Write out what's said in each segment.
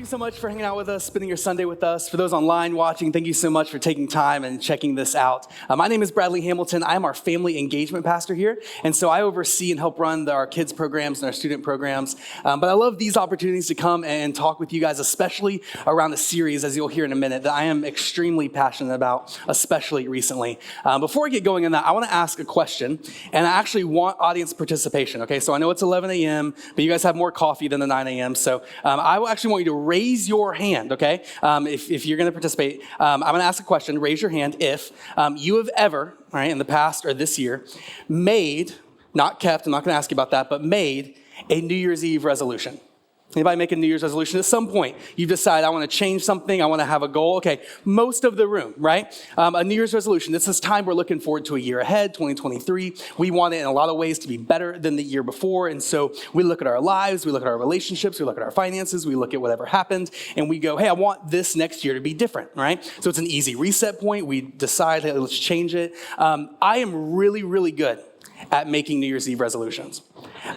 you so much for hanging out with us, spending your Sunday with us. For those online watching, thank you so much for taking time and checking this out. My name is Bradley Hamilton. I'm our family engagement pastor here, and so I oversee and help run our kids programs and our student programs. But I love these opportunities to come and talk with you guys, especially around a series, as you'll hear in a minute, that I am extremely passionate about, especially recently. Before I get going in that, I want to ask a question, and I actually want audience participation, okay? So I know it's 11 a.m., but you guys have more coffee than the 9 a.m., so I will actually want you to raise your hand, okay? If you're going to participate, I'm going to ask a question. Raise your hand if you have ever, right, in the past or this year, made, not kept, I'm not going to ask you about that, but made a New Year's Eve resolution. Anybody make a New Year's resolution? At some point, you've decided, I want to change something, I want to have a goal. Okay, most of the room, right? A New Year's resolution. This is time we're looking forward to a year ahead, 2023. We want it in a lot of ways to be better than the year before. And so we look at our lives, we look at our relationships, we look at our finances, we look at whatever happened, and we go, hey, I want this next year to be different, right? So it's an easy reset point. We decide, hey, let's change it. I am really, really good at making New Year's Eve resolutions.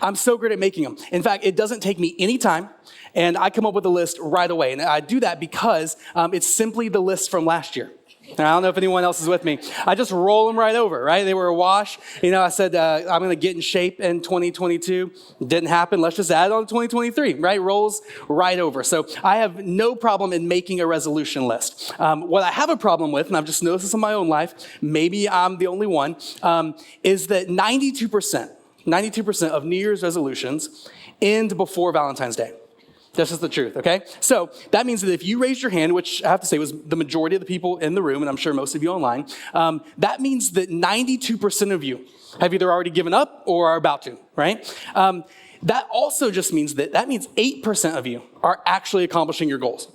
I'm so good at making them. In fact, it doesn't take me any time, and I come up with a list right away. And I do that because it's simply the list from last year. And I don't know if anyone else is with me. I just roll them right over, right? They were a wash. You know, I said, I'm going to get in shape in 2022. Didn't happen. Let's just add it on to 2023, right? Rolls right over. So I have no problem in making a resolution list. What I have a problem with, and I've just noticed this in my own life, maybe I'm the only one, is that 92% of New Year's resolutions end before Valentine's Day. That's just the truth, okay? So that means that if you raised your hand, which I have to say was the majority of the people in the room, and I'm sure most of you online, that means that 92% of you have either already given up or are about to, right? That also just means that 8% of you are actually accomplishing your goals.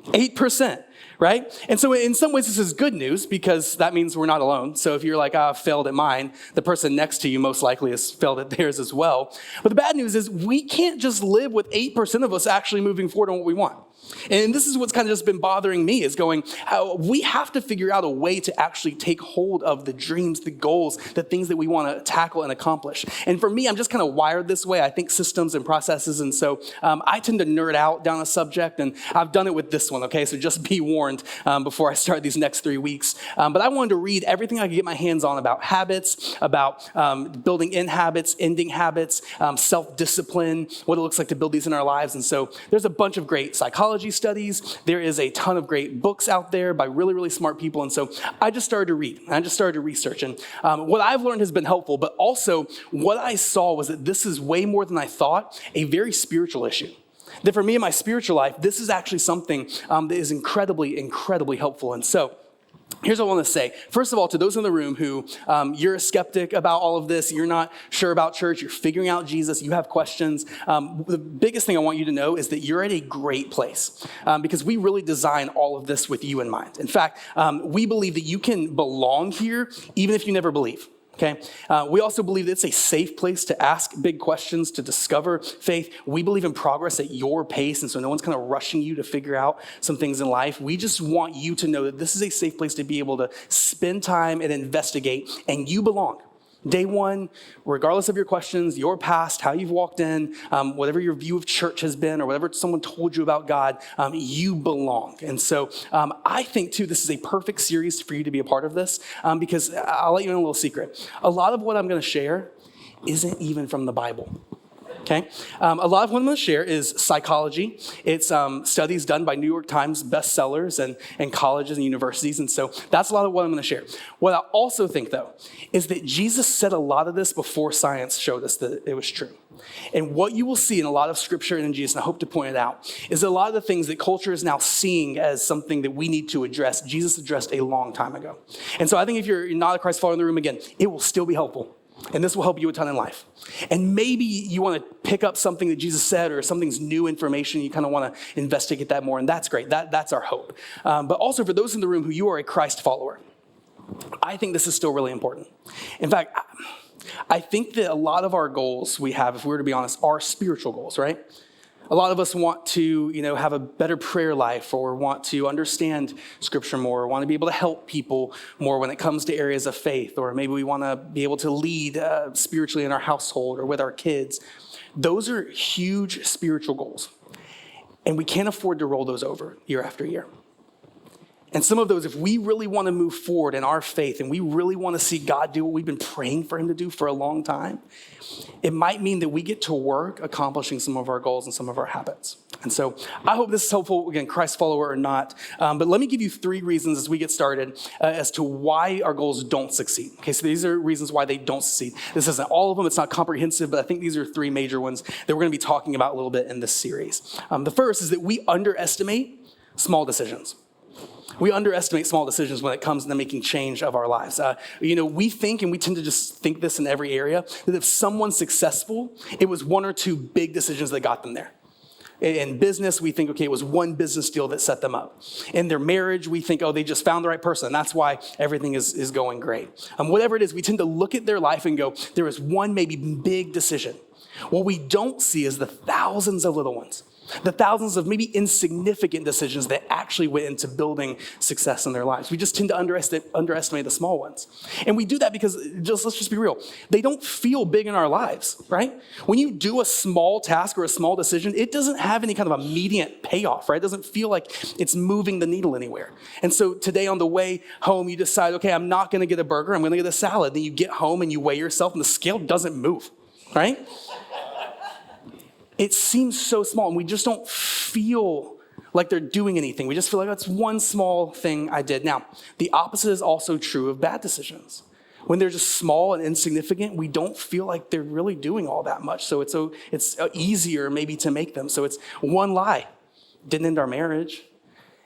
8%. Right? And so in some ways, this is good news because that means we're not alone. So if you're like, I failed at mine, the person next to you most likely has failed at theirs as well. But the bad news is we can't just live with 8% of us actually moving forward on what we want. And this is what's kind of just been bothering me is going, how we have to figure out a way to actually take hold of the dreams, the goals, the things that we want to tackle and accomplish. And for me, I'm just kind of wired this way. I think systems and processes. And so I tend to nerd out down a subject, and I've done it with this one, okay? So just be warned before I start these next 3 weeks. But I wanted to read everything I could get my hands on about habits, about building in habits, ending habits, self-discipline, what it looks like to build these in our lives. And so there's a bunch of great psychology studies. There is a ton of great books out there by really, really smart people. And so I just started to read. I just started to research. And what I've learned has been helpful, but also what I saw was that this is way more than I thought, a very spiritual issue. That for me in my spiritual life, this is actually something that is incredibly, incredibly helpful. And so here's what I want to say. First of all, to those in the room who you're a skeptic about all of this, you're not sure about church, you're figuring out Jesus, you have questions, the biggest thing I want you to know is that you're at a great place because we really design all of this with you in mind. In fact, we believe that you can belong here even if you never believe. Okay. We also believe that it's a safe place to ask big questions, to discover faith. We believe in progress at your pace, and so no one's kind of rushing you to figure out some things in life. We just want you to know that this is a safe place to be able to spend time and investigate, and you belong. Day one, regardless of your questions, your past, how you've walked in, whatever your view of church has been, or whatever someone told you about God, you belong. And so I think, too, this is a perfect series for you to be a part of this because I'll let you in a little secret. A lot of what I'm going to share isn't even from the Bible. Okay, a lot of what I'm going to share is psychology. It's studies done by New York Times bestsellers and colleges and universities. And so that's a lot of what I'm going to share. What I also think, though, is that Jesus said a lot of this before science showed us that it was true. And what you will see in a lot of scripture and in Jesus, and I hope to point it out, is that a lot of the things that culture is now seeing as something that we need to address, Jesus addressed a long time ago. And so I think if you're not a Christ follower in the room again, it will still be helpful. And this will help you a ton in life. And maybe you want to pick up something that Jesus said or something's new information. You kind of want to investigate that more. And that's great. That's our hope. But also for those in the room who you are a Christ follower, I think this is still really important. In fact, I think that a lot of our goals we have, if we were to be honest, are spiritual goals, right? A lot of us want to, have a better prayer life or want to understand scripture more, or want to be able to help people more when it comes to areas of faith, or maybe we want to be able to lead spiritually in our household or with our kids. Those are huge spiritual goals. And we can't afford to roll those over year after year. And some of those, if we really want to move forward in our faith and we really want to see God do what we've been praying for him to do for a long time, it might mean that we get to work accomplishing some of our goals and some of our habits. And so I hope this is helpful, again, Christ follower or not. But let me give you 3 reasons as we get started as to why our goals don't succeed. Okay, so these are reasons why they don't succeed. This isn't all of them. It's not comprehensive, but I think these are 3 major ones that we're going to be talking about a little bit in this series. The first is that we underestimate small decisions. We underestimate small decisions when it comes to making change of our lives. We think, and we tend to just think this in every area, that if someone's successful, it was 1 or 2 big decisions that got them there. In business, we think, okay, it was 1 business deal that set them up. In their marriage, we think, oh, they just found the right person. And that's why everything is going great. Whatever it is, we tend to look at their life and go, there was 1 maybe big decision. What we don't see is the thousands of little ones. The thousands of maybe insignificant decisions that actually went into building success in their lives. We just tend to underestimate the small ones. And we do that because, let's just be real, they don't feel big in our lives, right? When you do a small task or a small decision, it doesn't have any kind of immediate payoff, right? It doesn't feel like it's moving the needle anywhere. And so today on the way home, you decide, okay, I'm not going to get a burger, I'm going to get a salad. Then you get home and you weigh yourself and the scale doesn't move, right? It seems so small, and we just don't feel like they're doing anything. We just feel like that's 1 small thing I did. Now, the opposite is also true of bad decisions. When they're just small and insignificant, we don't feel like they're really doing all that much. So it's easier maybe to make them. So it's 1 lie. Didn't end our marriage.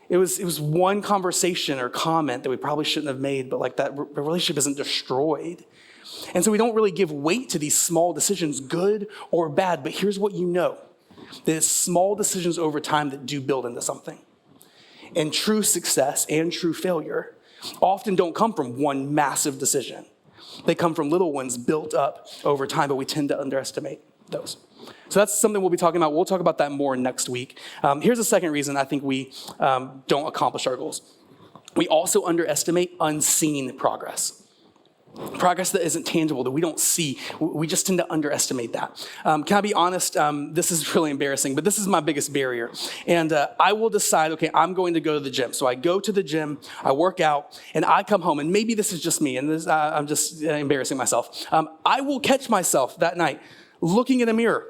It was 1 conversation or comment that we probably shouldn't have made, but like that relationship isn't destroyed. And so we don't really give weight to these small decisions, good or bad. But here's what you know, that it's small decisions over time that do build into something. And true success and true failure often don't come from 1 massive decision. They come from little ones built up over time, but we tend to underestimate those. So that's something we'll be talking about. We'll talk about that more next week. Here's a second reason I think we don't accomplish our goals. We also underestimate unseen progress. Progress that isn't tangible, that we don't see. We just tend to underestimate that. Can I be honest? This is really embarrassing, but this is my biggest barrier. And I will decide, okay, I'm going to go to the gym. So I go to the gym, I work out, and I come home. And maybe this is just me, and I'm just embarrassing myself. I will catch myself that night looking in a mirror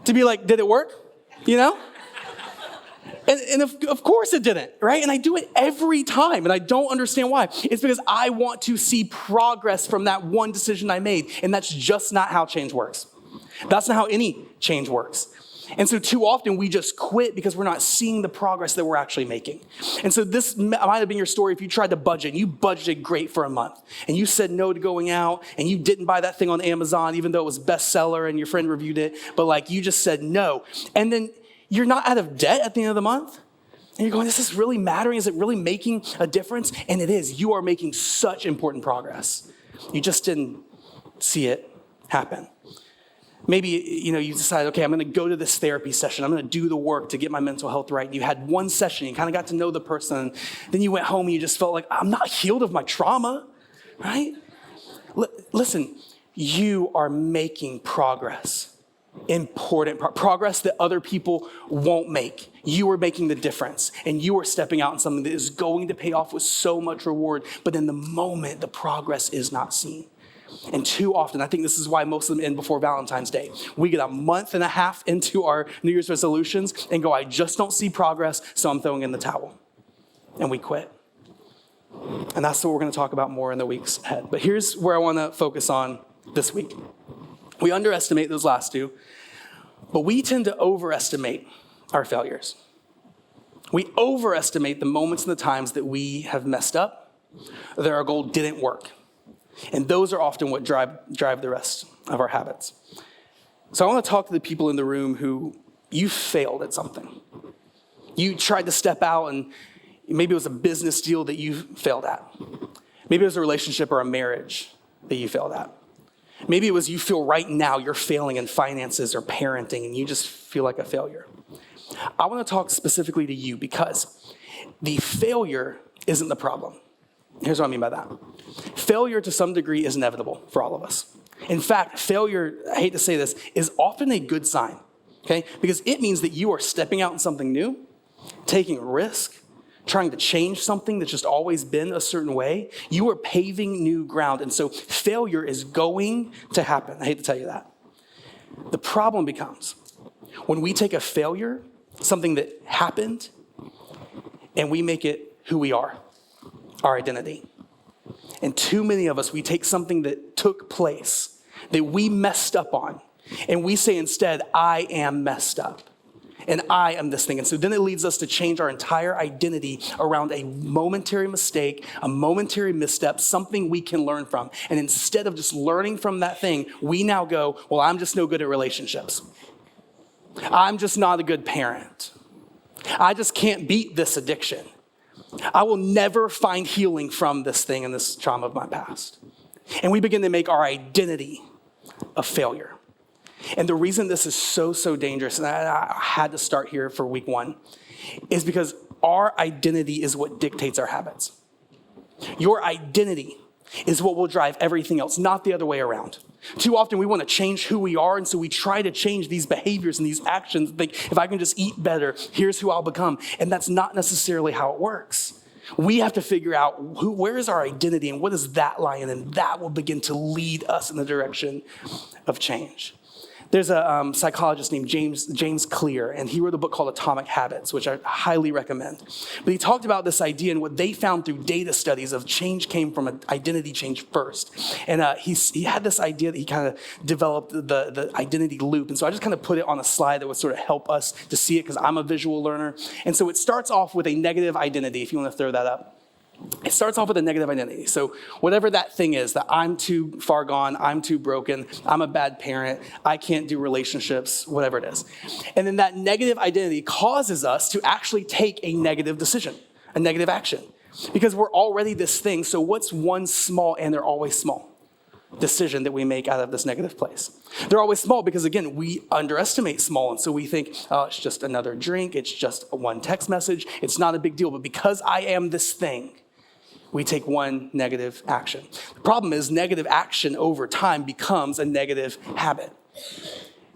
to be like, did it work? You know? And of course it didn't, right? And I do it every time, and I don't understand why. It's because I want to see progress from that 1 decision I made, and that's just not how change works. That's not how any change works. And so too often we just quit because we're not seeing the progress that we're actually making. And so this might have been your story if you tried to budget, and you budgeted great for a month, and you said no to going out, and you didn't buy that thing on Amazon, even though it was bestseller and your friend reviewed it, but like you just said no. And then you're not out of debt at the end of the month. And you're going, is this really mattering? Is it really making a difference? And it is. You are making such important progress. You just didn't see it happen. Maybe, you decide, okay, I'm going to go to this therapy session. I'm going to do the work to get my mental health right. And you had 1 session. You kind of got to know the person. Then you went home and you just felt like, I'm not healed of my trauma, right? Listen, you are making progress. Important progress that other people won't make. You are making the difference, and you are stepping out in something that is going to pay off with so much reward, but in the moment, the progress is not seen. And too often, I think this is why most of them end before Valentine's Day. We get a month and a half into our New Year's resolutions and go, I just don't see progress, so I'm throwing in the towel. And we quit. And that's what we're going to talk about more in the weeks ahead. But here's where I want to focus on this week. We underestimate those last 2, but we tend to overestimate our failures. We overestimate the moments and the times that we have messed up, that our goal didn't work. And those are often what drive the rest of our habits. So I want to talk to the people in the room who you failed at something. You tried to step out, and maybe it was a business deal that you failed at. Maybe it was a relationship or a marriage that you failed at. Maybe it was you feel right now you're failing in finances or parenting, and you just feel like a failure. I want to talk specifically to you because the failure isn't the problem. Here's what I mean by that. Failure to some degree is inevitable for all of us. In fact, failure, I hate to say this, is often a good sign. okay? Because it means that you are stepping out in something new, taking a risk, trying to change something that's just always been a certain way. You are paving new ground. And so failure is going to happen. I hate to tell you that. The problem becomes when we take a failure, something that happened, and we make it who we are, our identity. And too many of us, we take something that took place, that we messed up on, and we say instead, I am messed up. And I am this thing. And so then it leads us to change our entire identity around a momentary mistake, a momentary misstep, something we can learn from. And instead of just learning from that thing, we now go, well, I'm just no good at relationships. I'm just not a good parent. I just can't beat this addiction. I will never find healing from this thing and this trauma of my past. And we begin to make our identity a failure. And the reason this is so dangerous, and I had to start here for week one, is because our identity is what dictates our habits. Your identity is what will drive everything else, not the other way around. Too often we want to change who we are, and so we try to change these behaviors and these actions. Think, if I can just eat better, here's who I'll become. And that's not necessarily how it works. We have to figure out where is our identity and what is that lie in, and that will begin to lead us in the direction of change. There's a psychologist named James Clear, and he wrote a book called Atomic Habits, which I highly recommend. But he talked about this idea, and what they found through data studies of change came from an identity change first. And he had this idea that he kind of developed the identity loop. And so I just kind of put it on a slide that would sort of help us to see it because I'm a visual learner. And so it starts off with a negative identity, if you want to throw that up. It starts off with a negative identity. So whatever that thing is, that I'm too far gone, I'm too broken, I'm a bad parent, I can't do relationships, whatever it is. And then that negative identity causes us to actually take a negative decision, a negative action. Because we're already this thing, so what's one small, and they're always small, decision that we make out of this negative place? They're always small because, again, we underestimate small. And so we think, oh, it's just another drink, it's just one text message, it's not a big deal. But because I am this thing, we take one negative action. The problem is negative action over time becomes a negative habit.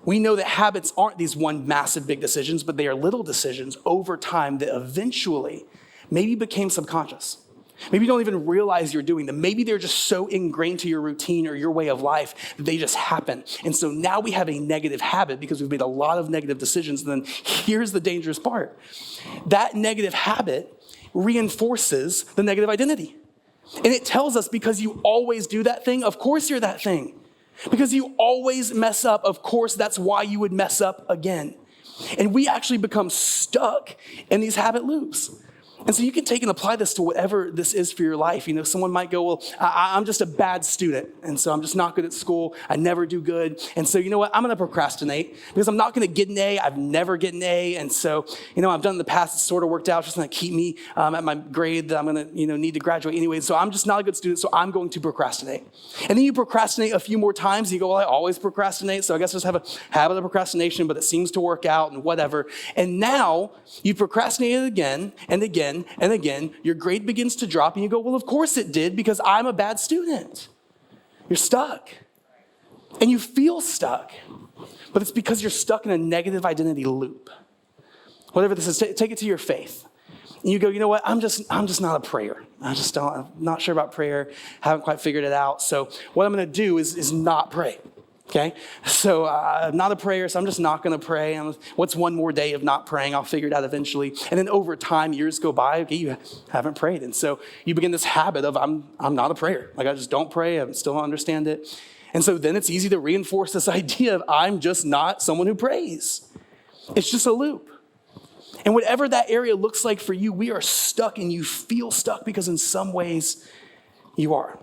We know that habits aren't these one massive big decisions, but they are little decisions over time that eventually maybe became subconscious. Maybe you don't even realize you're doing them. Maybe they're just so ingrained to your routine or your way of life that they just happen. And so now we have a negative habit because we've made a lot of negative decisions. And then here's the dangerous part. That negative habit reinforces the negative identity. And it tells us because you always do that thing, of course you're that thing. Because you always mess up, of course that's why you would mess up again. And we actually become stuck in these habit loops. And so you can take and apply this to whatever this is for your life. You know, someone might go, well, I'm just a bad student. And so I'm just not good at school. I never do good. And so you know what? I'm going to procrastinate because I'm not going to get an A. I've never get an A. And so, you know, I've done in the past, it's sort of worked out. It's just going to keep me at my grade that I'm going to, need to graduate anyway. So I'm just not a good student. So I'm going to procrastinate. And then you procrastinate a few more times. And you go, well, I always procrastinate. So I guess I just have a habit of procrastination, but it seems to work out and whatever. And now you procrastinated again and again. And again, your grade begins to drop and you go, well, of course it did because I'm a bad student. You're stuck. And you feel stuck. But it's because you're stuck in a negative identity loop. Whatever this is, take it to your faith. And you go, you know what? I'm just not a prayer. I'm not sure about prayer. Haven't quite figured it out. So what I'm going to do is not pray. Okay, so I'm not a prayer, so I'm just not going to pray. What's one more day of not praying? I'll figure it out eventually. And then over time, years go by. Okay, you haven't prayed, and so you begin this habit of I'm not a prayer. Like I just don't pray. I still don't understand it. And so then it's easy to reinforce this idea of I'm just not someone who prays. It's just a loop. And whatever that area looks like for you, we are stuck, and you feel stuck because in some ways you are.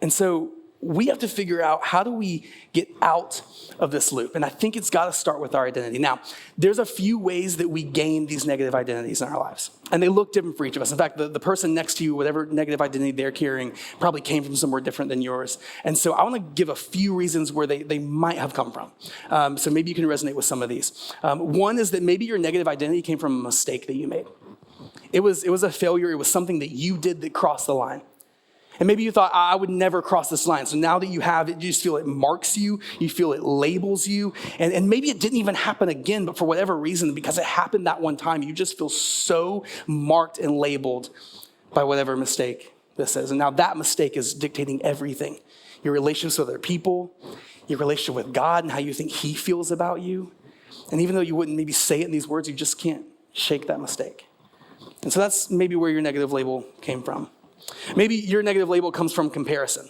And so we have to figure out how do we get out of this loop. And I think it's got to start with our identity. Now, there's a few ways that we gain these negative identities in our lives. And they look different for each of us. In fact, the person next to you, whatever negative identity they're carrying, probably came from somewhere different than yours. And so I want to give a few reasons where they might have come from. So maybe you can resonate with some of these. One is that maybe your negative identity came from a mistake that you made. It was a failure. It was something that you did that crossed the line. And maybe you thought, I would never cross this line. So now that you have it, you just feel it marks you. You feel it labels you. And maybe it didn't even happen again, but for whatever reason, because it happened that one time, you just feel so marked and labeled by whatever mistake this is. And now that mistake is dictating everything. Your relationships with other people, your relationship with God and how you think he feels about you. And even though you wouldn't maybe say it in these words, you just can't shake that mistake. And so that's maybe where your negative label came from. Maybe your negative label comes from comparison.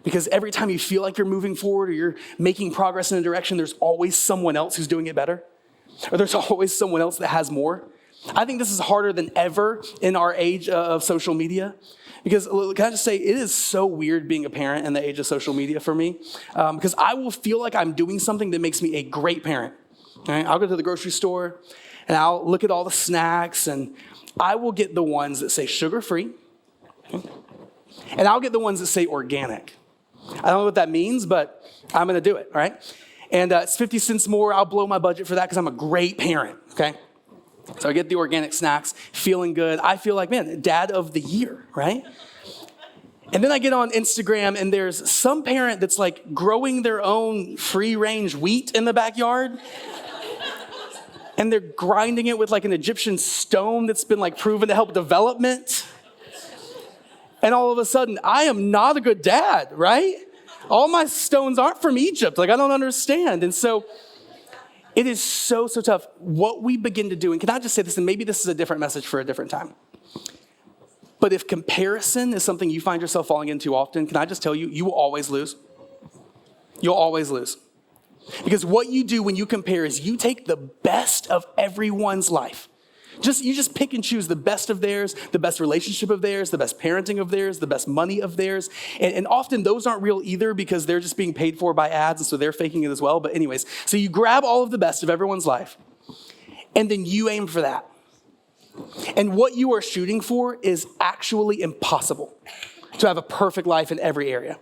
Because every time you feel like you're moving forward or you're making progress in a direction, there's always someone else who's doing it better. Or there's always someone else that has more. I think this is harder than ever in our age of social media. Because can I just say, it is so weird being a parent in the age of social media for me. Because I will feel like I'm doing something that makes me a great parent. Right? I'll go to the grocery store and I'll look at all the snacks and I will get the ones that say sugar-free. And I'll get the ones that say organic. I don't know what that means, but I'm going to do it, all right? And it's 50 cents more. I'll blow my budget for that because I'm a great parent, okay? So I get the organic snacks, feeling good. I feel like, man, dad of the year, right? And then I get on Instagram and there's some parent that's like growing their own free-range wheat in the backyard. And they're grinding it with like an Egyptian stone that's been like proven to help development. And all of a sudden, I am not a good dad, right? All my stones aren't from Egypt. Like, I don't understand. And so it is so tough. What we begin to do, and can I just say this, and maybe this is a different message for a different time. But if comparison is something you find yourself falling into often, can I just tell you, you will always lose. You'll always lose. Because what you do when you compare is you take the best of everyone's life. You just pick and choose the best of theirs, the best relationship of theirs, the best parenting of theirs, the best money of theirs. And often those aren't real either because they're just being paid for by ads, and so they're faking it as well. But anyways, so you grab all of the best of everyone's life, and then you aim for that. And what you are shooting for is actually impossible, to have a perfect life in every area.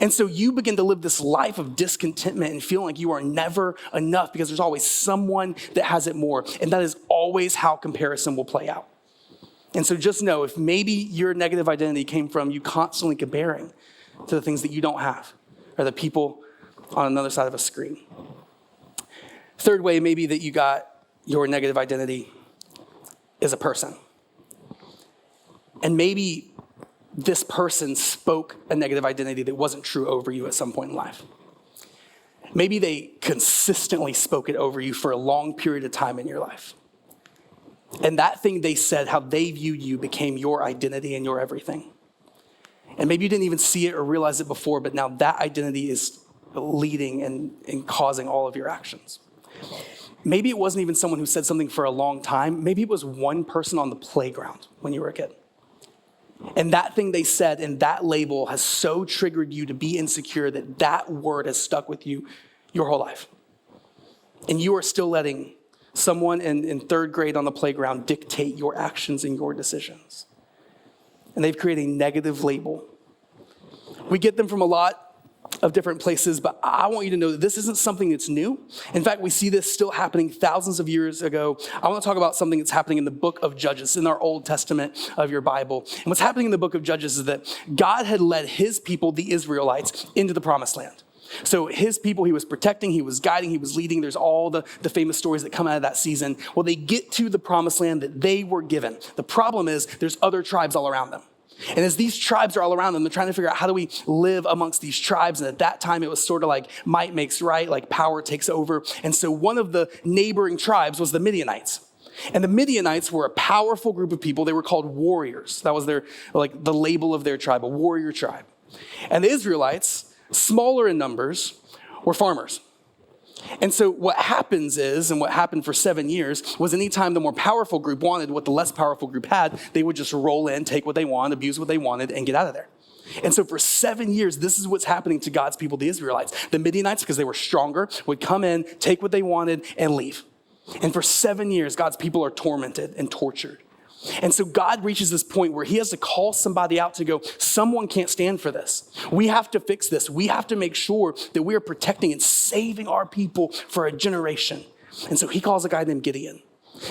And so you begin to live this life of discontentment and feeling like you are never enough because there's always someone that has it more. And that is always how comparison will play out. And so just know, if maybe your negative identity came from you constantly comparing to the things that you don't have or the people on another side of a screen. Third way maybe that you got your negative identity is a person. And maybe this person spoke a negative identity that wasn't true over you at some point in life. Maybe they consistently spoke it over you for a long period of time in your life. And that thing they said, how they viewed you, became your identity and your everything. And maybe you didn't even see it or realize it before, but now that identity is leading and causing all of your actions. Maybe it wasn't even someone who said something for a long time. Maybe it was one person on the playground when you were a kid. And that thing they said and that label has so triggered you to be insecure that that word has stuck with you your whole life. And you are still letting someone in third grade on the playground dictate your actions and your decisions. And they've created a negative label. We get them from a lot of different places, but I want you to know that this isn't something that's new. In fact, we see this still happening thousands of years ago. I want to talk about something that's happening in the book of Judges, in our Old Testament of your Bible. And what's happening in the book of Judges is that God had led his people, the Israelites, into the promised land. So his people, he was protecting, he was guiding, he was leading. There's all the famous stories that come out of that season. Well, they get to the promised land that they were given. The problem is there's other tribes all around them. And as these tribes are all around them, they're trying to figure out how do we live amongst these tribes. And at that time, it was sort of like might makes right, like power takes over. And so one of the neighboring tribes was the Midianites. And the Midianites were a powerful group of people. They were called warriors. That was their, like the label of their tribe, a warrior tribe. And the Israelites, smaller in numbers, were farmers. And so what happens is, and what happened for 7 years, was anytime the more powerful group wanted what the less powerful group had, they would just roll in, take what they want, abuse what they wanted, and get out of there. And so for 7 years, this is what's happening to God's people, the Israelites. The Midianites, because they were stronger, would come in, take what they wanted, and leave. And for 7 years, God's people are tormented and tortured. And so God reaches this point where he has to call somebody out to go, someone can't stand for this. We have to fix this. We have to make sure that we are protecting and saving our people for a generation. And so he calls a guy named Gideon.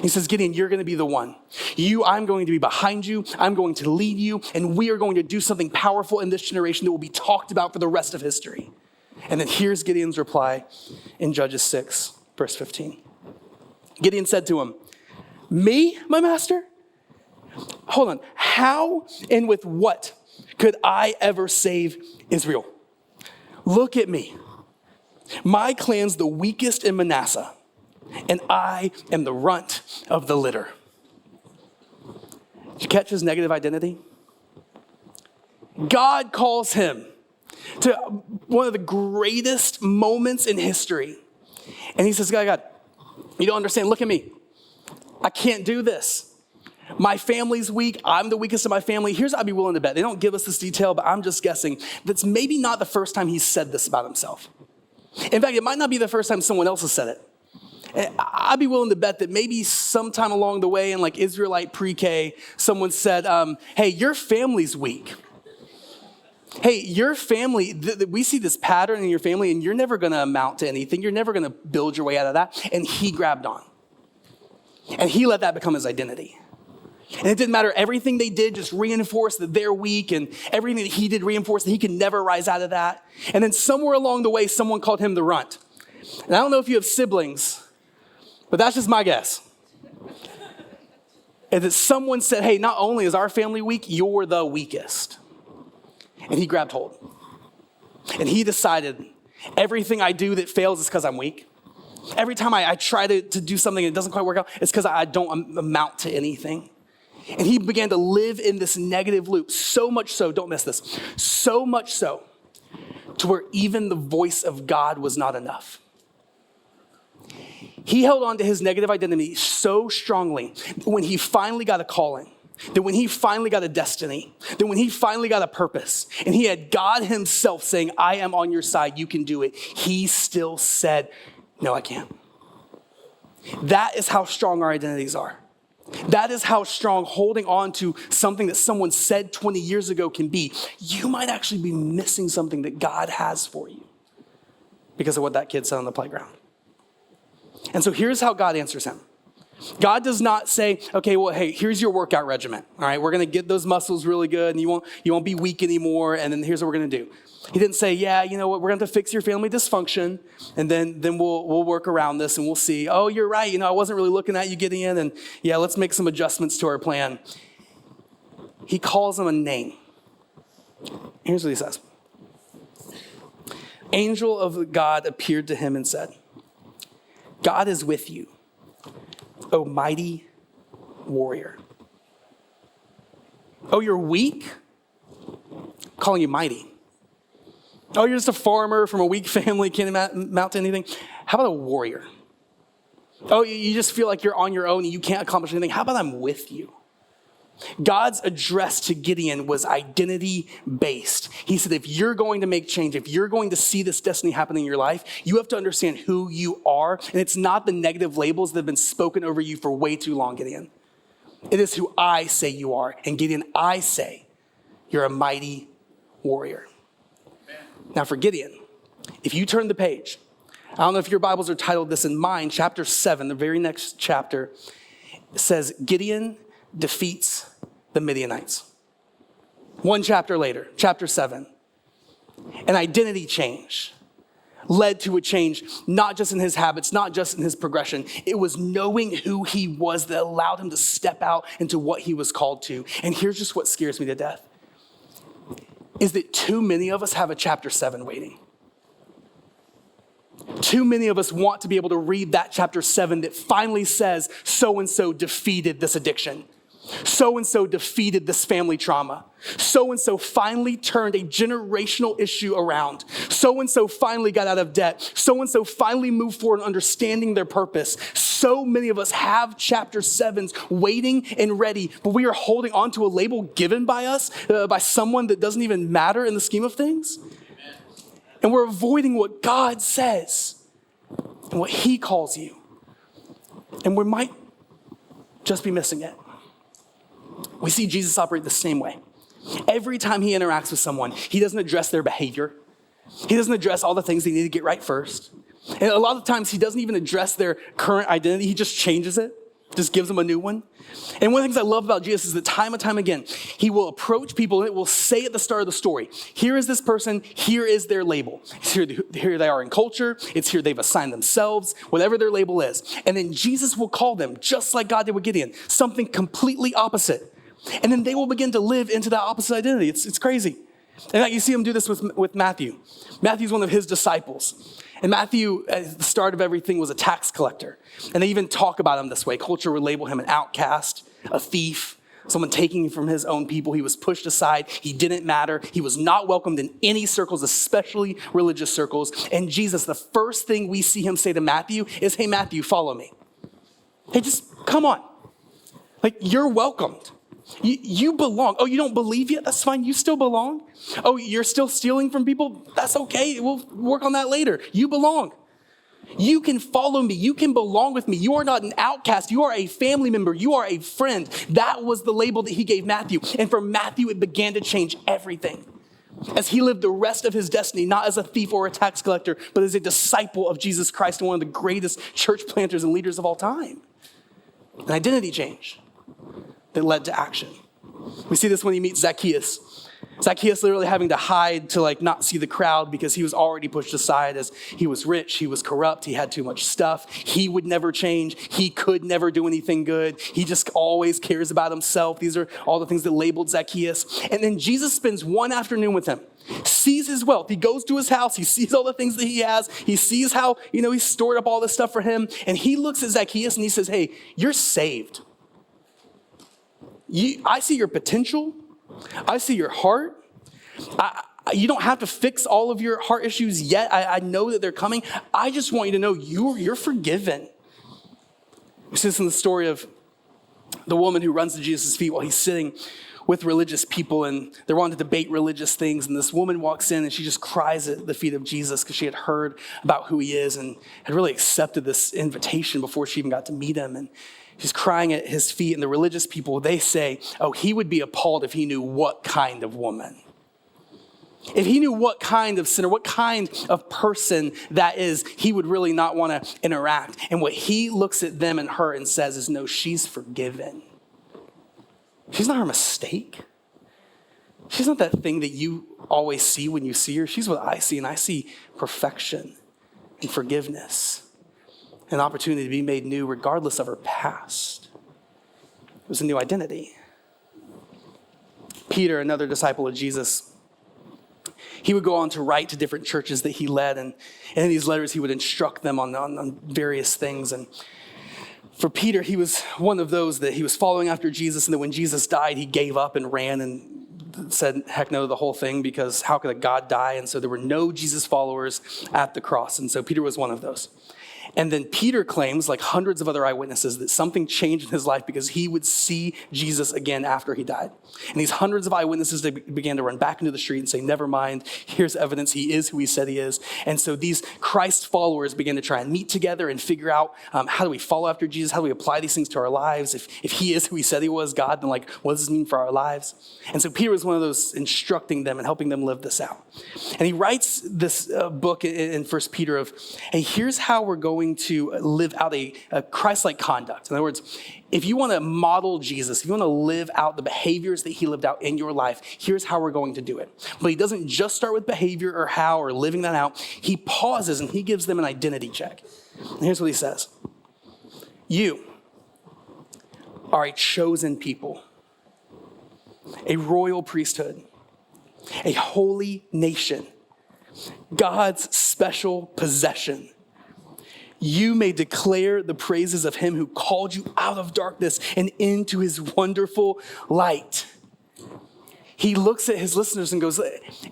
He says, Gideon, you're going to be the one. I'm going to be behind you. I'm going to lead you. And we are going to do something powerful in this generation that will be talked about for the rest of history. And then here's Gideon's reply in Judges 6, verse 15. Gideon said to him, me, my master? Hold on. How and with what could I ever save Israel? Look at me. My clan's the weakest in Manasseh, and I am the runt of the litter. Did you catch his negative identity? God calls him to one of the greatest moments in history. And he says, God, you don't understand. Look at me. I can't do this. My family's weak. I'm the weakest of my family. Here's what I'd be willing to bet. They don't give us this detail, but I'm just guessing that's maybe not the first time he's said this about himself. In fact, it might not be the first time someone else has said it. I'd be willing to bet that maybe sometime along the way in like Israelite pre-K, someone said, hey, your family's weak. Hey, your family, we see this pattern in your family and you're never going to amount to anything. You're never going to build your way out of that. And he grabbed on. And he let that become his identity. And it didn't matter. Everything they did just reinforced that they're weak, and everything that he did reinforced that he could never rise out of that. And then somewhere along the way, someone called him the runt. And I don't know if you have siblings, but that's just my guess. And that someone said, hey, not only is our family weak, you're the weakest. And he grabbed hold. And he decided, everything I do that fails is because I'm weak. Every time I try to do something and it doesn't quite work out, it's because I don't amount to anything. And he began to live in this negative loop, so much so, don't miss this, so much so, to where even the voice of God was not enough. He held on to his negative identity so strongly that when he finally got a calling, that when he finally got a destiny, that when he finally got a purpose, and he had God himself saying, I am on your side, you can do it, he still said, no, I can't. That is how strong our identities are. That is how strong holding on to something that someone said 20 years ago can be. You might actually be missing something that God has for you because of what that kid said on the playground. And so here's how God answers him. God does not say, okay, well, hey, here's your workout regimen. All right, we're going to get those muscles really good and you won't be weak anymore. And then here's what we're going to do. He didn't say, yeah, you know what, we're going to have to fix your family dysfunction. And then we'll work around this and we'll see. Oh, you're right. I wasn't really looking at you getting in. And yeah, let's make some adjustments to our plan. He calls him a name. Here's what he says. Angel of God appeared to him and said, God is with you, O mighty warrior. Oh, you're weak? I'm calling you mighty. Oh, you're just a farmer from a weak family, can't amount to anything. How about a warrior? Oh, you just feel like you're on your own and you can't accomplish anything. How about I'm with you? God's address to Gideon was identity-based. He said, if you're going to make change, if you're going to see this destiny happen in your life, you have to understand who you are. And it's not the negative labels that have been spoken over you for way too long, Gideon. It is who I say you are. And Gideon, I say you're a mighty warrior. Now for Gideon, if you turn the page, I don't know if your Bibles are titled this in mine, chapter 7, the very next chapter, says Gideon defeats the Midianites. One chapter later, chapter 7, an identity change led to a change, not just in his habits, not just in his progression. It was knowing who he was that allowed him to step out into what he was called to. And here's just what scares me to death, is that too many of us have a chapter 7 waiting. Too many of us want to be able to read that chapter 7 that finally says, so-and-so defeated this addiction. So-and-so defeated this family trauma. So-and-so finally turned a generational issue around. So-and-so finally got out of debt. So-and-so finally moved forward in understanding their purpose. So many of us have chapter 7s waiting and ready, but we are holding on to a label given by us, by someone that doesn't even matter in the scheme of things. And we're avoiding what God says and what he calls you. And we might just be missing it. We see Jesus operate the same way. Every time he interacts with someone, he doesn't address their behavior. He doesn't address all the things they need to get right first. And a lot of times he doesn't even address their current identity. He just changes it. just gives them a new one. And one of the things I love about Jesus is that time and time again, he will approach people and it will say at the start of the story, here is this person, here is their label. Here they are in culture, it's here they've assigned themselves, whatever their label is. And then Jesus will call them, just like God did with Gideon, something completely opposite. And then they will begin to live into that opposite identity. It's crazy. In fact, you see him do this with Matthew. Matthew's one of his disciples. And Matthew, at the start of everything, was a tax collector. And they even talk about him this way. Culture would label him an outcast, a thief, someone taking from his own people. He was pushed aside. He didn't matter. He was not welcomed in any circles, especially religious circles. And Jesus, the first thing we see him say to Matthew is, hey, Matthew, follow me. Hey, just come on. Like, you're welcomed. You belong. Oh, you don't believe yet? That's fine. You still belong. Oh, you're still stealing from people? That's okay. We'll work on that later. You belong. You can follow me. You can belong with me. You are not an outcast. You are a family member. You are a friend. That was the label that he gave Matthew. And for Matthew, it began to change everything. As he lived the rest of his destiny, not as a thief or a tax collector, but as a disciple of Jesus Christ and one of the greatest church planters and leaders of all time. An identity change that led to action. We see this when he meets Zacchaeus. Zacchaeus literally having to hide to not see the crowd because he was already pushed aside as he was rich, he was corrupt, he had too much stuff. He would never change. He could never do anything good. He just always cares about himself. These are all the things that labeled Zacchaeus. And then Jesus spends one afternoon with him, sees his wealth. He goes to his house. He sees all the things that he has. He sees how, he's stored up all this stuff for him. And he looks at Zacchaeus and he says, hey, you're saved. I see your potential. I see your heart. You don't have to fix all of your heart issues yet. I know that they're coming. I just want you to know you're forgiven. We see this in the story of the woman who runs to Jesus' feet while he's sitting with religious people, and they're wanting to debate religious things. And this woman walks in and she just cries at the feet of Jesus because she had heard about who he is and had really accepted this invitation before she even got to meet him. And she's crying at his feet, and the religious people, they say, oh, he would be appalled if he knew what kind of woman. If he knew what kind of sinner, what kind of person that is, he would really not want to interact. And what he looks at them and her and says is, no, she's forgiven. She's not her mistake. She's not that thing that you always see when you see her. She's what I see, and I see perfection and forgiveness. An opportunity to be made new regardless of her past. It was a new identity. Peter, another disciple of Jesus, he would go on to write to different churches that he led, and in these letters he would instruct them on various things. And for Peter, he was one of those that he was following after Jesus, and then when Jesus died, he gave up and ran and said heck no to the whole thing, because how could a God die? And so there were no Jesus followers at the cross, and so Peter was one of those. And then Peter claims, like hundreds of other eyewitnesses, that something changed in his life because he would see Jesus again after he died. And these hundreds of eyewitnesses, they began to run back into the street and say, never mind, here's evidence he is who he said he is. And so these Christ followers began to try and meet together and figure out how do we follow after Jesus? How do we apply these things to our lives? If he is who he said he was, God, then what does this mean for our lives? And so Peter was one of those instructing them and helping them live this out. And he writes this book in 1 Peter of, hey, here's how we're going to live out a Christ-like conduct. In other words, if you want to model Jesus, if you want to live out the behaviors that he lived out in your life, here's how we're going to do it. But he doesn't just start with behavior or how or living that out. He pauses and he gives them an identity check. And here's what he says. You are a chosen people, a royal priesthood, a holy nation, God's special possession. You may declare the praises of him who called you out of darkness and into his wonderful light. He looks at his listeners and goes,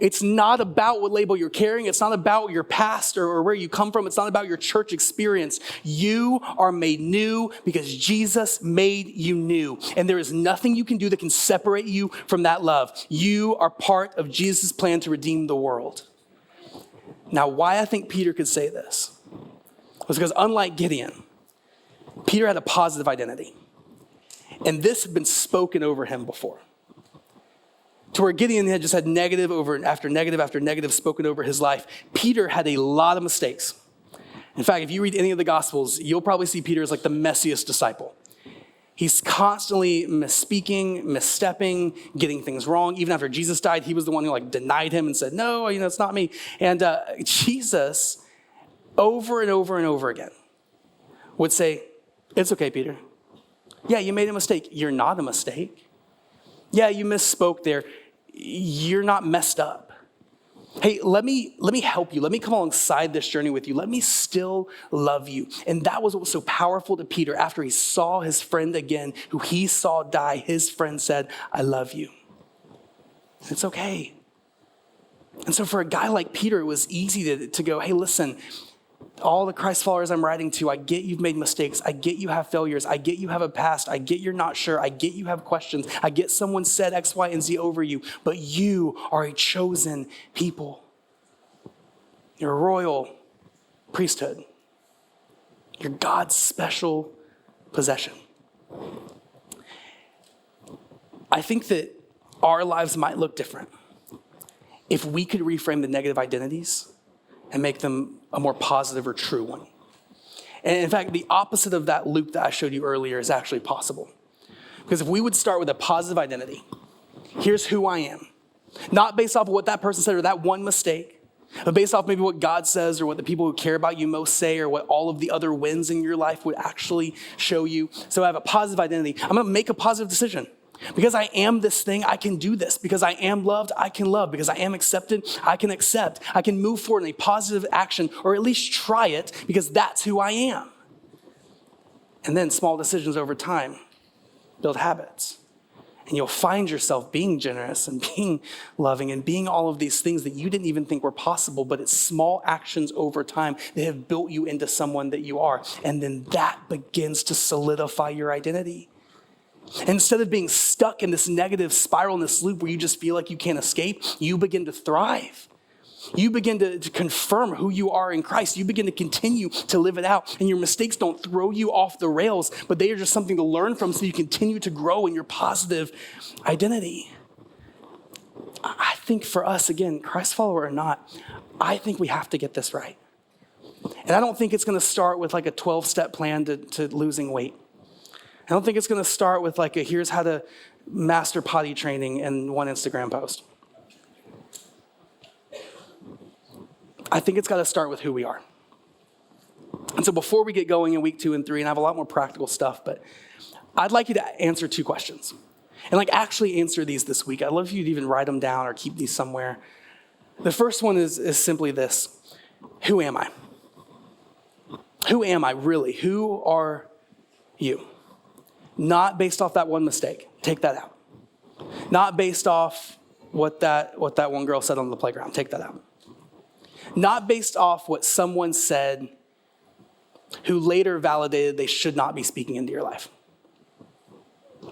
it's not about what label you're carrying. It's not about your past or where you come from. It's not about your church experience. You are made new because Jesus made you new. And there is nothing you can do that can separate you from that love. You are part of Jesus' plan to redeem the world. Now, why I think Peter could say this was because unlike Gideon, Peter had a positive identity. And this had been spoken over him before. To where Gideon had just had negative after negative spoken over his life, Peter had a lot of mistakes. In fact, if you read any of the Gospels, you'll probably see Peter as like the messiest disciple. He's constantly misspeaking, misstepping, getting things wrong. Even after Jesus died, he was the one who denied him and said, no, it's not me. And Jesus, over and over and over again, would say, it's okay, Peter. Yeah, you made a mistake. You're not a mistake. Yeah, you misspoke there. You're not messed up. Hey, let me help you. Let me come alongside this journey with you. Let me still love you. And that was what was so powerful to Peter. After he saw his friend again, who he saw die, his friend said, I love you. It's okay. And so for a guy like Peter, it was easy to go, hey, listen, all the Christ followers I'm writing to, I get you've made mistakes. I get you have failures. I get you have a past. I get you're not sure. I get you have questions. I get someone said X, Y, and Z over you, but you are a chosen people. You're a royal priesthood. You're God's special possession. I think that our lives might look different if we could reframe the negative identities and make them a more positive or true one. And in fact, the opposite of that loop that I showed you earlier is actually possible. Because if we would start with a positive identity, here's who I am, not based off of what that person said or that one mistake, but based off maybe what God says or what the people who care about you most say or what all of the other wins in your life would actually show you. So I have a positive identity. I'm going to make a positive decision. Because I am this thing, I can do this. Because I am loved, I can love. Because I am accepted, I can accept. I can move forward in a positive action, or at least try it, because that's who I am. And then small decisions over time build habits. And you'll find yourself being generous and being loving and being all of these things that you didn't even think were possible, but it's small actions over time that have built you into someone that you are. And then that begins to solidify your identity. Instead of being stuck in this negative spiral, in this loop where you just feel like you can't escape, you begin to thrive. You begin to confirm who you are in Christ. You begin to continue to live it out. And your mistakes don't throw you off the rails, but they are just something to learn from so you continue to grow in your positive identity. I think for us, again, Christ follower or not, I think we have to get this right. And I don't think it's going to start with a 12-step plan to losing weight. I don't think it's going to start with here's how to master potty training in one Instagram post. I think it's got to start with who we are. And so before we get going in week 2 and 3, and I have a lot more practical stuff, but I'd like you to answer 2 questions. And actually answer these this week. I'd love if you'd even write them down or keep these somewhere. The first one is simply this. Who am I? Who am I really? Who are you? Not based off that one mistake. Take that out. Not based off what that one girl said on the playground. Take that out. Not based off what someone said who later validated they should not be speaking into your life.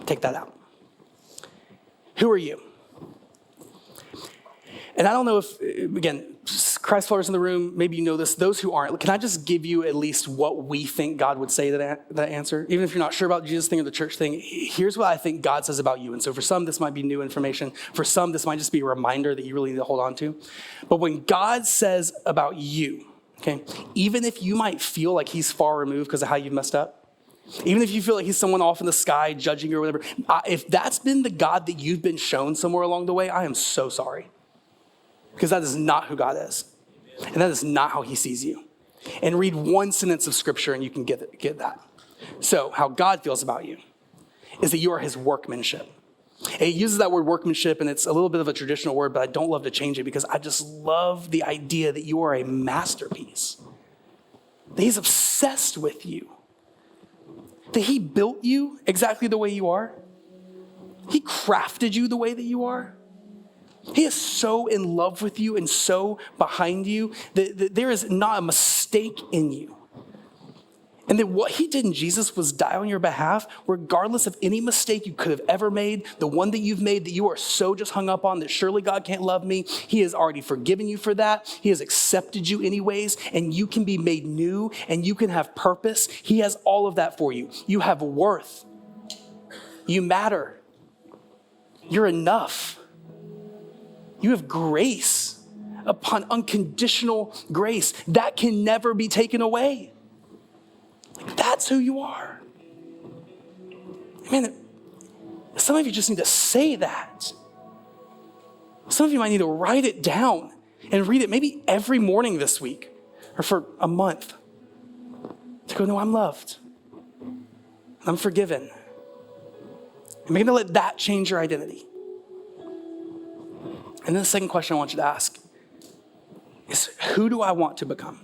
Take that out. Who are you? And I don't know if, again, Christ followers in the room, maybe you know this. Those who aren't, can I just give you at least what we think God would say to that answer? Even if you're not sure about Jesus thing or the church thing, here's what I think God says about you. And so for some, this might be new information. For some, this might just be a reminder that you really need to hold on to. But when God says about you, okay, even if you might feel like he's far removed because of how you've messed up, even if you feel like he's someone off in the sky judging you or whatever, if that's been the God that you've been shown somewhere along the way, I am so sorry. Because that is not who God is. And that is not how he sees you. And read one sentence of scripture and you can get that. So how God feels about you is that you are his workmanship. And he uses that word workmanship, and it's a little bit of a traditional word, but I don't love to change it because I just love the idea that you are a masterpiece. That he's obsessed with you. That he built you exactly the way you are. He crafted you the way that you are. He is so in love with you and so behind you that there is not a mistake in you. And that what he did in Jesus was die on your behalf, regardless of any mistake you could have ever made, the one that you've made that you are so just hung up on that surely God can't love me. He has already forgiven you for that. He has accepted you anyways, and you can be made new and you can have purpose. He has all of that for you. You have worth. You matter. You're enough. You have grace upon unconditional grace that can never be taken away. That's who you are. Man, some of you just need to say that. Some of you might need to write it down and read it maybe every morning this week or for a month. To go, no, I'm loved. I'm forgiven. I'm going to let that change your identity. And then the second question I want you to ask is, who do I want to become?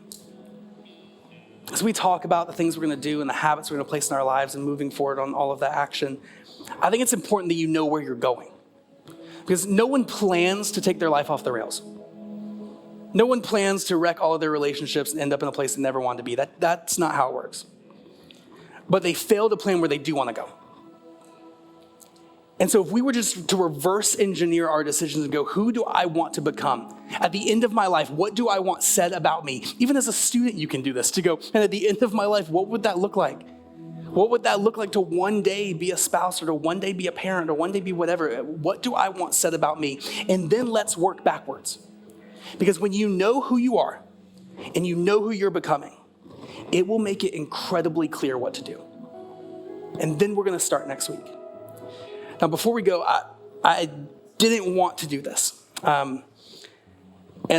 As we talk about the things we're going to do and the habits we're going to place in our lives and moving forward on all of that action, I think it's important that you know where you're going. Because no one plans to take their life off the rails. No one plans to wreck all of their relationships and end up in a place they never wanted to be. That's not how it works. But they fail to plan where they do want to go. And so if we were just to reverse engineer our decisions and go, who do I want to become? At the end of my life, what do I want said about me? Even as a student, you can do this, to go, and at the end of my life, what would that look like? What would that look like to one day be a spouse or to one day be a parent or one day be whatever? What do I want said about me? And then let's work backwards. Because when you know who you are and you know who you're becoming, it will make it incredibly clear what to do. And then we're going to start next week. Now, before we go, I didn't want to do this. And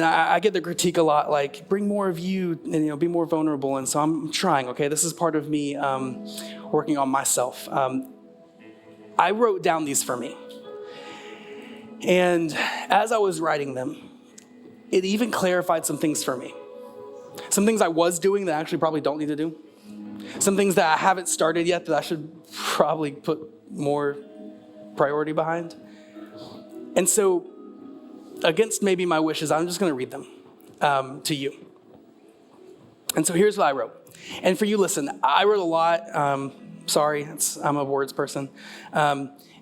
I get the critique a lot, like, bring more of you and be more vulnerable. And so I'm trying, okay? This is part of me working on myself. I wrote down these for me. And as I was writing them, it even clarified some things for me. Some things I was doing that I actually probably don't need to do. Some things that I haven't started yet that I should probably put more priority behind. And so, against maybe my wishes, I'm just going to read them to you. And so here's what I wrote. And for you, listen, I wrote a lot. Sorry, I'm a words person.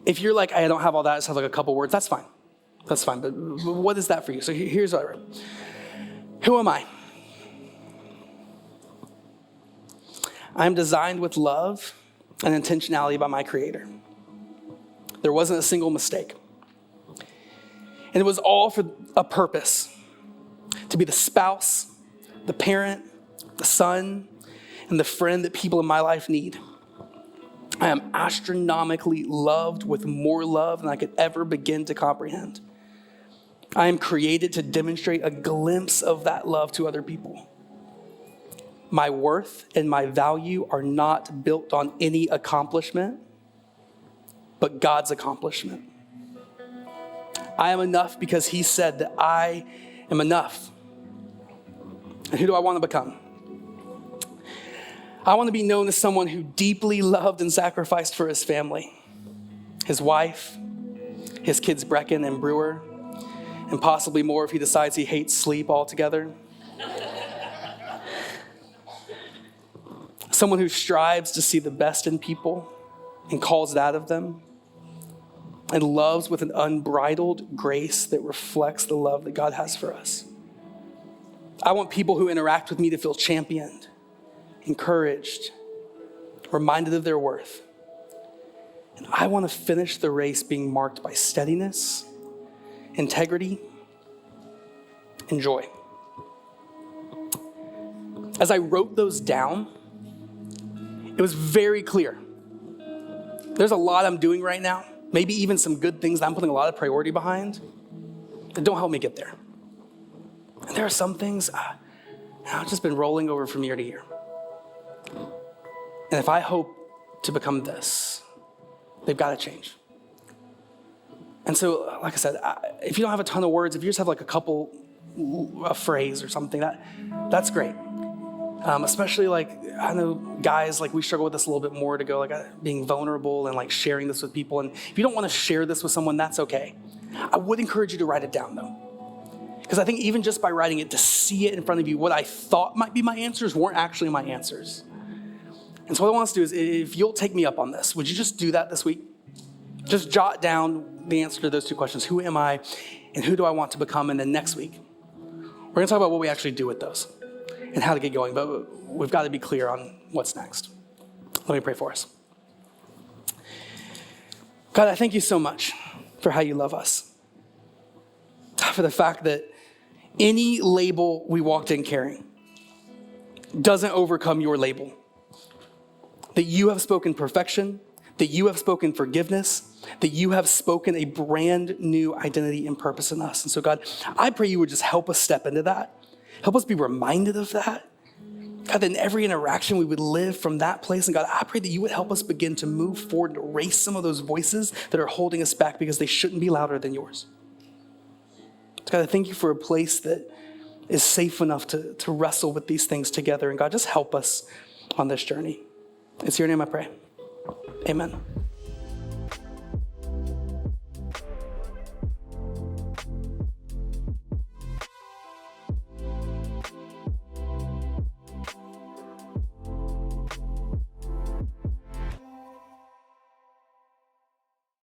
If you're like, I don't have all that, I just have like a couple words, that's fine. That's fine. But what is that for you? So here's what I wrote. Who am I? I am designed with love and intentionality by my Creator. There wasn't a single mistake. And it was all for a purpose, to be the spouse, the parent, the son, and the friend that people in my life need. I am astronomically loved with more love than I could ever begin to comprehend. I am created to demonstrate a glimpse of that love to other people. My worth and my value are not built on any accomplishment, but God's accomplishment. I am enough because He said that I am enough. And who do I want to become? I want to be known as someone who deeply loved and sacrificed for his family, his wife, his kids Brecken and Brewer, and possibly more if he decides he hates sleep altogether. Someone who strives to see the best in people and calls it out of them, and loves with an unbridled grace that reflects the love that God has for us. I want people who interact with me to feel championed, encouraged, reminded of their worth. And I want to finish the race being marked by steadiness, integrity, and joy. As I wrote those down, it was very clear. There's a lot I'm doing right now, maybe even some good things that I'm putting a lot of priority behind that don't help me get there. And there are some things I've just been rolling over from year to year. And if I hope to become this, they've got to change. And so, like I said, if you don't have a ton of words, if you just have like a phrase or something, that's great. Especially like, I know guys, like we struggle with this a little bit more to go like being vulnerable and like sharing this with people. And if you don't want to share this with someone, that's okay. I would encourage you to write it down though. Because I think even just by writing it, to see it in front of you, what I thought might be my answers weren't actually my answers. And so what I want us to do is, if you'll take me up on this, would you just do that this week? Just jot down the answer to those two questions. Who am I and who do I want to become? And then next week, we're going to talk about what we actually do with those and how to get going. But we've got to be clear on what's next. Let me pray for us. God, I thank you so much for how you love us. For the fact that any label we walked in carrying doesn't overcome your label. That you have spoken perfection, that you have spoken forgiveness, that you have spoken a brand new identity and purpose in us. And so God, I pray you would just help us step into that. Help us be reminded of that. God, that in every interaction we would live from that place. And God, I pray that you would help us begin to move forward and erase some of those voices that are holding us back because they shouldn't be louder than yours. So God, I thank you for a place that is safe enough to wrestle with these things together. And God, just help us on this journey. It's your name I pray. Amen.